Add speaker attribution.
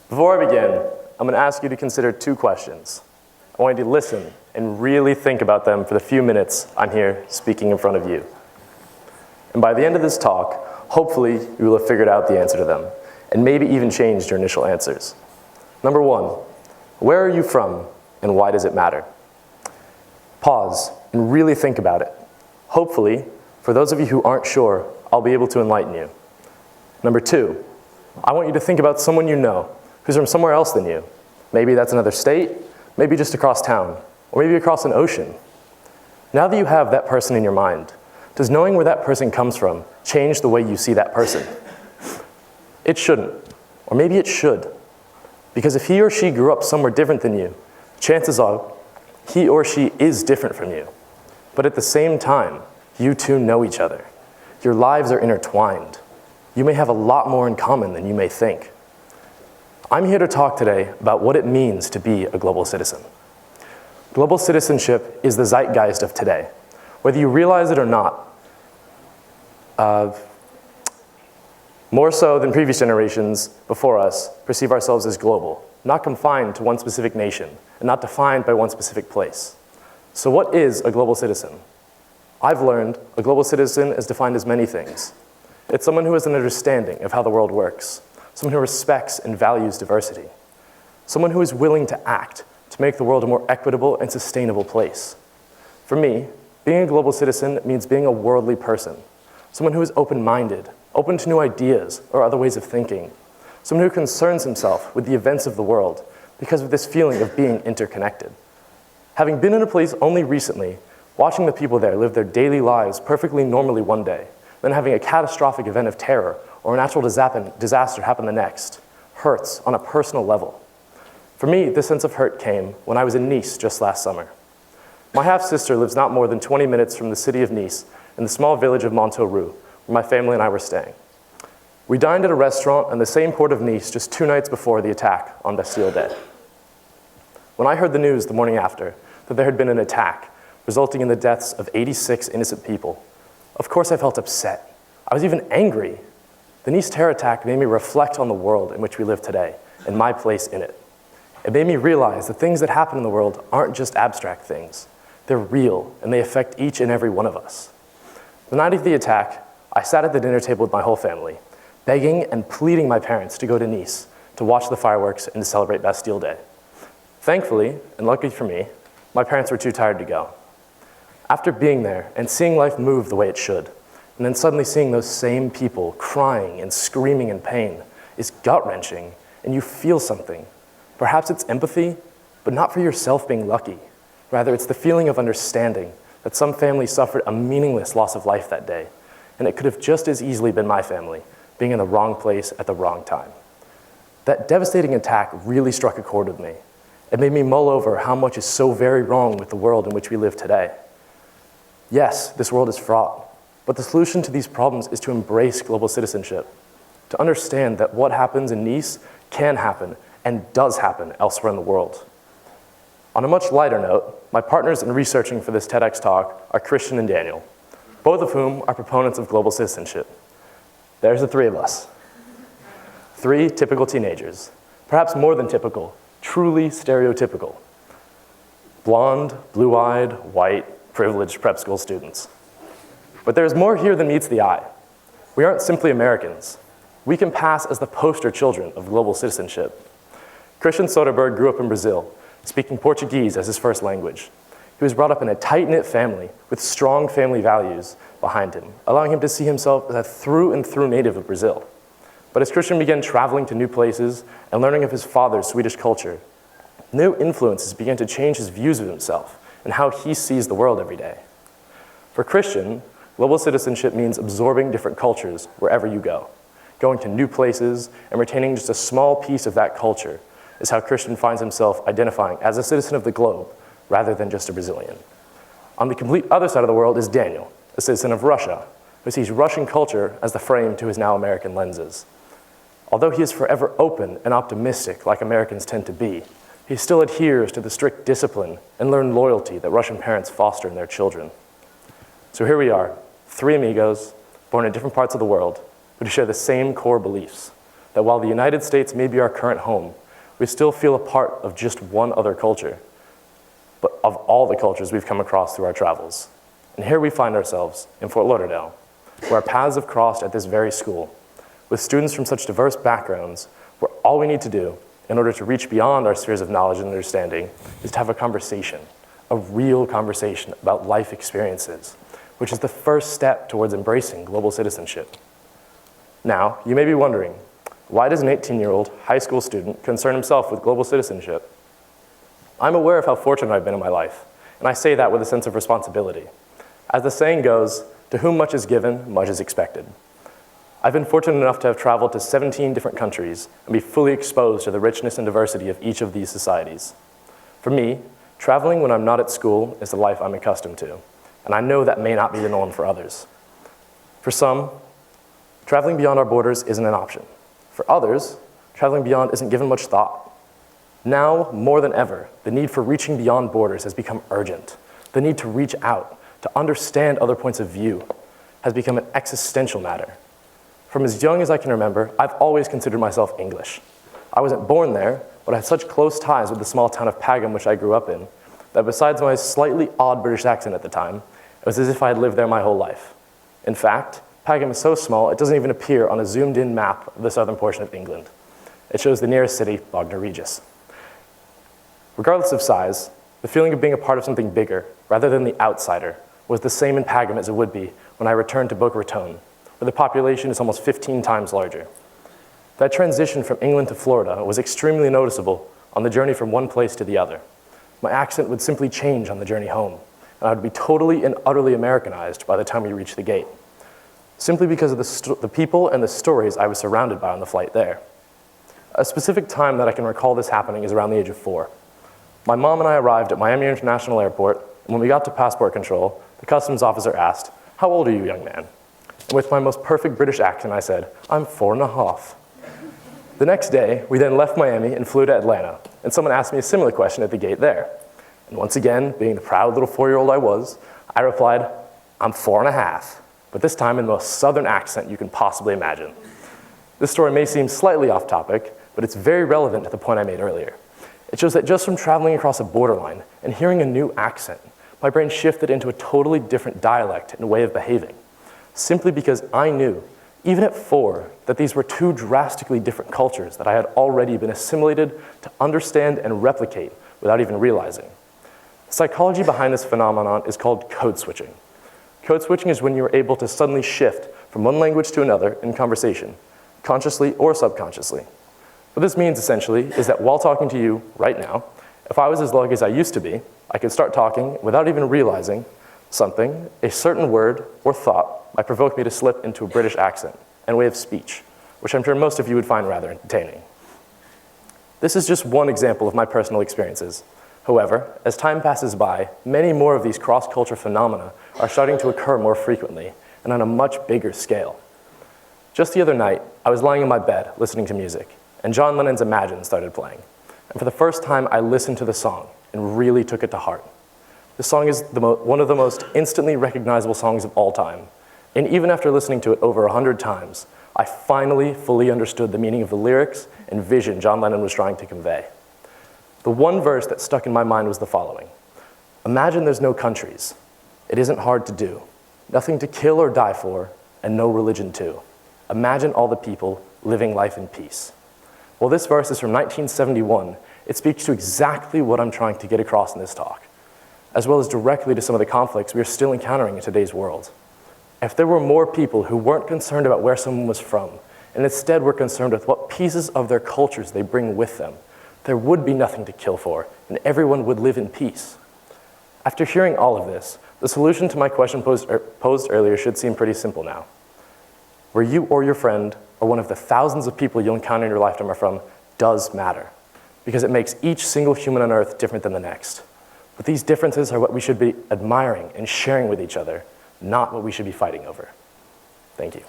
Speaker 1: Before I begin, I'm going to ask you to consider two questions. I want you to listen and really think about them for the few minutes I'm here speaking in front of you. And by the end of this talk, hopefully you will have figured out the answer to them, and maybe even changed your initial answers. Number one, where are you from, and why does it matter? Pause and really think about it. Hopefully, for those of you who aren't sure, I'll be able to enlighten you. Number two, I want you to think about someone you know who's from somewhere else than you. Maybe that's another state, maybe just across town, or maybe across an ocean. Now that you have that person in your mind, does knowing where that person comes from change the way you see that person? It shouldn't, or maybe it should. Because if he or she grew up somewhere different than you, chances are he or she is different from you. But at the same time, you two know each other. Your lives are intertwined. You may have a lot more in common than you may think. I'm here to talk today about what it means to be a global citizen. Global citizenship is the zeitgeist of today. Whether you realize it or not, more so than previous generations before us, perceive ourselves as global, not confined to one specific nation, and not defined by one specific place. So what is a global citizen? I've learned a global citizen is defined as many things. It's someone who has an understanding of how the world works, someone who respects and values diversity, someone who is willing to act to make the world a more equitable and sustainable place. For me, being a global citizen means being a worldly person, someone who is open-minded, open to new ideas or other ways of thinking, someone who concerns himself with the events of the world because of this feeling of being interconnected. Having been in a place only recently, watching the people there live their daily lives perfectly normally one day, then having a catastrophic event of terror or a natural disaster happen the next, hurts on a personal level. For me, this sense of hurt came when I was in Nice just last summer. My half-sister lives not more than 20 minutes from the city of Nice in the small village of Montauroux, where my family and I were staying. We dined at a restaurant in the same port of Nice just 2 nights before the attack on Bastille Day. When I heard the news the morning after that there had been an attack resulting in the deaths of 86 innocent people, of course I felt upset. I was even angry. The Nice terror attack made me reflect on the world in which we live today and my place in it. It made me realize the things that happen in the world aren't just abstract things. They're real, and they affect each and every one of us. The night of the attack, I sat at the dinner table with my whole family, begging and pleading my parents to go to Nice to watch the fireworks and to celebrate Bastille Day. Thankfully, and lucky for me, my parents were too tired to go. After being there and seeing life move the way it should, and then suddenly seeing those same people crying and screaming in pain is gut-wrenching, and you feel something. Perhaps it's empathy, but not for yourself being lucky. Rather, it's the feeling of understanding that some family suffered a meaningless loss of life that day, and it could have just as easily been my family, being in the wrong place at the wrong time. That devastating attack really struck a chord with me. It made me mull over how much is so very wrong with the world in which we live today. Yes, this world is fraught, but the solution to these problems is to embrace global citizenship, to understand that what happens in Nice can happen and does happen elsewhere in the world. On a much lighter note, my partners in researching for this TEDx talk are Christian and Daniel, both of whom are proponents of global citizenship. There's the three of us. 3 typical teenagers, perhaps more than typical, truly stereotypical. Blonde, blue-eyed, white, privileged prep school students. But there's more here than meets the eye. We aren't simply Americans. We can pass as the poster children of global citizenship. Christian Soderbergh grew up in Brazil, speaking Portuguese as his first language. He was brought up in a tight-knit family with strong family values behind him, allowing him to see himself as a through and through native of Brazil. But as Christian began traveling to new places and learning of his father's Swedish culture, new influences began to change his views of himself and how he sees the world every day. For Christian, global citizenship means absorbing different cultures wherever you go. Going to new places and retaining just a small piece of that culture is how Christian finds himself identifying as a citizen of the globe rather than just a Brazilian. On the complete other side of the world is Daniel, a citizen of Russia, who sees Russian culture as the frame to his now American lenses. Although he is forever open and optimistic like Americans tend to be, he still adheres to the strict discipline and learned loyalty that Russian parents foster in their children. So here we are, 3 amigos, born in different parts of the world, but who share the same core beliefs. that while the United States may be our current home, we still feel a part of just one other culture, but of all the cultures we've come across through our travels. And here we find ourselves in Fort Lauderdale, where our paths have crossed at this very school, with students from such diverse backgrounds, where all we need to do in order to reach beyond our spheres of knowledge and understanding is to have a conversation, a real conversation about life experiences, which is the first step towards embracing global citizenship. Now, you may be wondering, why does an 18-year-old high school student concern himself with global citizenship? I'm aware of how fortunate I've been in my life, and I say that with a sense of responsibility. As the saying goes, to whom much is given, much is expected. I've been fortunate enough to have traveled to 17 different countries and be fully exposed to the richness and diversity of each of these societies. For me, traveling when I'm not at school is the life I'm accustomed to, and I know that may not be the norm for others. For some, traveling beyond our borders isn't an option. For others, traveling beyond isn't given much thought. Now, more than ever, the need for reaching beyond borders has become urgent. The need to reach out, to understand other points of view, has become an existential matter. From as young as I can remember, I've always considered myself English. I wasn't born there, but I had such close ties with the small town of Pagham, which I grew up in, that besides my slightly odd British accent at the time, it was as if I had lived there my whole life. In fact, Pagham is so small, it doesn't even appear on a zoomed-in map of the southern portion of England. It shows the nearest city, Bognor Regis. Regardless of size, the feeling of being a part of something bigger, rather than the outsider, was the same in Pagham as it would be when I returned to Boca Raton, where the population is almost 15 times larger. That transition from England to Florida was extremely noticeable on the journey from one place to the other. My accent would simply change on the journey home, and I would be totally and utterly Americanized by the time we reached the gate, simply because of the people and the stories I was surrounded by on the flight there. A specific time that I can recall this happening is around the age of 4. My mom and I arrived at Miami International Airport, and when we got to passport control, the customs officer asked, "How old are you, young man?" And with my most perfect British accent, I said, "I'm 4.5. The next day, we then left Miami and flew to Atlanta, and someone asked me a similar question at the gate there. And once again, being the proud little 4-year-old I was, I replied, "I'm 4.5, but this time in the most southern accent you can possibly imagine. This story may seem slightly off topic, but it's very relevant to the point I made earlier. It shows that just from traveling across a borderline and hearing a new accent, my brain shifted into a totally different dialect and way of behaving, simply because I knew, even at 4, that these were two drastically different cultures that I had already been assimilated to understand and replicate without even realizing. The psychology behind this phenomenon is called code switching. Code switching is when you are able to suddenly shift from one language to another in conversation, consciously or subconsciously. What this means essentially is that while talking to you right now, if I was as lucky as I used to be, I could start talking without even realizing something, a certain word or thought might provoke me to slip into a British accent and way of speech, which I'm sure most of you would find rather entertaining. This is just one example of my personal experiences. However, as time passes by, many more of these cross-culture phenomena are starting to occur more frequently and on a much bigger scale. Just the other night, I was lying in my bed listening to music, and John Lennon's Imagine started playing. And for the first time, I listened to the song and really took it to heart. The song is one of the most instantly recognizable songs of all time. And even after listening to it over 100 times, I finally fully understood the meaning of the lyrics and vision John Lennon was trying to convey. The one verse that stuck in my mind was the following: "Imagine there's no countries. It isn't hard to do. Nothing to kill or die for, and no religion too. Imagine all the people living life in peace." Well, this verse is from 1971. It speaks to exactly what I'm trying to get across in this talk, as well as directly to some of the conflicts we are still encountering in today's world. If there were more people who weren't concerned about where someone was from, and instead were concerned with what pieces of their cultures they bring with them, there would be nothing to kill for, and everyone would live in peace. After hearing all of this, the solution to my question posed earlier should seem pretty simple now. Where you or your friend, or one of the thousands of people you'll encounter in your lifetime are from, does matter, because it makes each single human on Earth different than the next. But these differences are what we should be admiring and sharing with each other, not what we should be fighting over. Thank you.